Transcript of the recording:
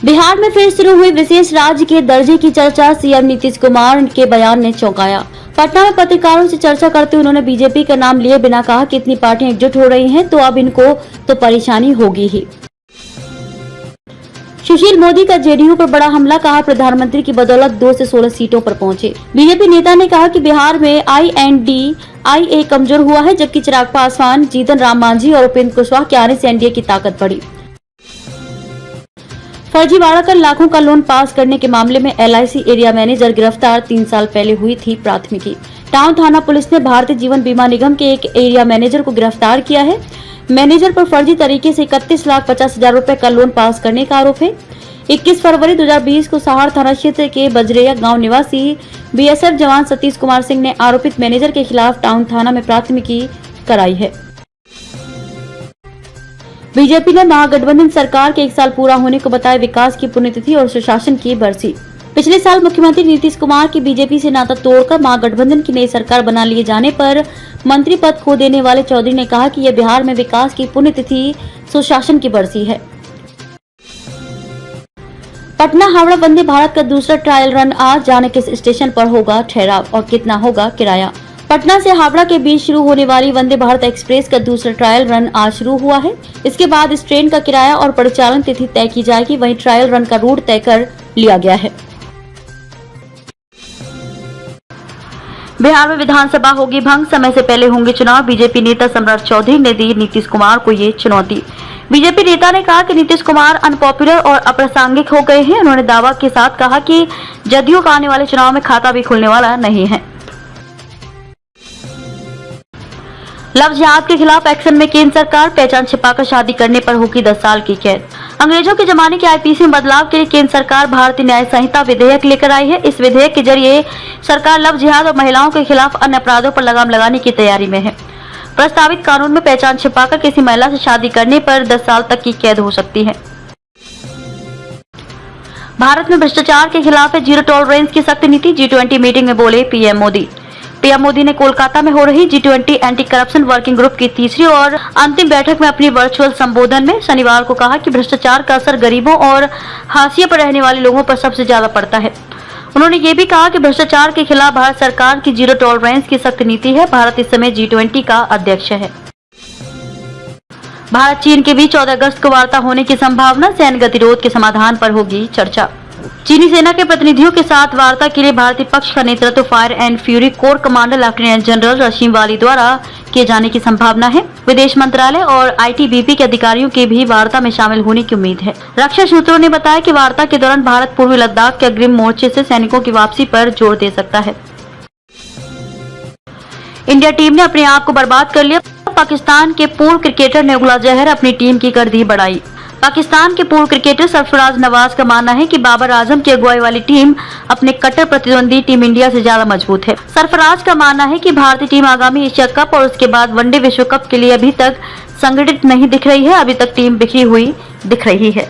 बिहार में फिर शुरू हुई विशेष राज्य के दर्जे की चर्चा। सीएम नीतीश कुमार के बयान ने चौंकाया। पटना में पत्रकारों से चर्चा करते हुए उन्होंने बीजेपी का नाम लिए बिना कहा कि इतनी पार्टियां एकजुट हो रही हैं तो अब इनको तो परेशानी होगी ही। सुशील मोदी का जेडीयू पर बड़ा हमला, कहा प्रधानमंत्री की बदौलत 2 से 16 सीटों पर पहुंचे। बीजेपी नेता ने कहा कि बिहार में INDIA कमजोर हुआ है, जबकि चिराग पासवान, जीतन राम मांझी और उपेंद्र कुशवाहा के आने से एनडीए की ताकत बढ़ी। फर्जीवाड़ा कर लाखों का लोन पास करने के मामले में LIC एरिया मैनेजर गिरफ्तार। 3 साल पहले हुई थी प्राथमिकी। टाउन थाना पुलिस ने भारतीय जीवन बीमा निगम के एक एरिया मैनेजर को गिरफ्तार किया है। मैनेजर पर फर्जी तरीके से 31,50,000 रुपए का लोन पास करने का आरोप है। 21 फरवरी 2020 को सहार थाना क्षेत्र के बजरेया गांव निवासी BSF जवान सतीश कुमार सिंह ने आरोपित मैनेजर के खिलाफ टाउन थाना में प्राथमिकी कराई है। बीजेपी ने महागठबंधन सरकार के 1 साल पूरा होने को बताया विकास की पुण्यतिथि और सुशासन की बरसी। पिछले साल मुख्यमंत्री नीतीश कुमार की बीजेपी से नाता तोड़कर महागठबंधन की नई सरकार बना लिए जाने पर मंत्री पद खो देने वाले चौधरी ने कहा कि यह बिहार में विकास की पुण्यतिथि सुशासन की बरसी है। पटना हावड़ा वंदे भारत का दूसरा ट्रायल रन आज, जाने किस स्टेशन पर होगा ठहराव और कितना होगा किराया। पटना से हावड़ा के बीच शुरू होने वाली वंदे भारत एक्सप्रेस का दूसरा ट्रायल रन आज शुरू हुआ है। इसके बाद इस ट्रेन का किराया और परिचालन तिथि तय की जाएगी। वहीं ट्रायल रन का रूट तय कर लिया गया है। बिहार में विधानसभा होगी भंग, समय से पहले होंगे चुनाव। बीजेपी नेता सम्राट चौधरी ने दी नीतीश कुमार को ये चुनौती। बीजेपी नेता ने कहा कि नीतीश कुमार अनपॉपुलर और अप्रासंगिक हो गए हैं। उन्होंने दावा के साथ कहा कि जदयू का आने वाले चुनाव में खाता भी खुलने वाला नहीं है। लव जिहाद के खिलाफ एक्शन में केंद्र सरकार, पहचान छिपाकर शादी करने पर होगी 10 साल की कैद। अंग्रेजों के जमाने के IPC में बदलाव के लिए केंद्र सरकार भारतीय न्याय संहिता विधेयक लेकर आई है। इस विधेयक के जरिए सरकार लव जिहाद और महिलाओं के खिलाफ अन्य अपराधों पर लगाम लगाने की तैयारी में है। प्रस्तावित कानून में पहचान छिपाकर किसी महिला से शादी करने पर 10 साल तक की कैद हो सकती है। भारत में भ्रष्टाचार के खिलाफ है जीरो टॉलरेंस की सख्त नीति। G20 मीटिंग में बोले पीएम मोदी। पीएम मोदी ने कोलकाता में हो रही G20 anti corruption working group की तीसरी और अंतिम बैठक में अपनी वर्चुअल संबोधन में शनिवार को कहा कि भ्रष्टाचार का असर गरीबों और हाशिए पर रहने वाले लोगों पर सबसे ज्यादा पड़ता है। उन्होंने ये भी कहा कि भ्रष्टाचार के खिलाफ भारत सरकार की जीरो टॉलरेंस की सख्त नीति है। भारत इस समय G20 का अध्यक्ष है। भारत चीन के बीच 14 अगस्त को वार्ता होने की संभावना, सैन्य गतिरोध के समाधान पर होगी चर्चा। चीनी सेना के प्रतिनिधियों के साथ वार्ता के लिए भारतीय पक्ष का नेतृत्व Fire and Fury Corps commander lieutenant general Rashim वाली द्वारा किए जाने की संभावना है। विदेश मंत्रालय और ITBP के अधिकारियों के भी वार्ता में शामिल होने की उम्मीद है। रक्षा सूत्रों ने बताया कि वार्ता के दौरान भारत पूर्वी लद्दाख के अग्रिम मोर्चे से सैनिकों की वापसी पर जोर दे सकता है। इंडिया टीम ने अपने आप को बर्बाद कर लिया। पाकिस्तान के पूर्व क्रिकेटर ने उगला जहर, अपनी टीम की कर दी बढ़ाई। पाकिस्तान के पूर्व क्रिकेटर सरफराज नवाज का मानना है कि बाबर आजम की अगुवाई वाली टीम अपने कट्टर प्रतिद्वंदी टीम इंडिया से ज्यादा मजबूत है। सरफराज का मानना है कि भारतीय टीम आगामी एशिया कप और उसके बाद वनडे विश्व कप के लिए अभी तक संगठित नहीं दिख रही है। अभी तक टीम बिखरी हुई दिख रही है।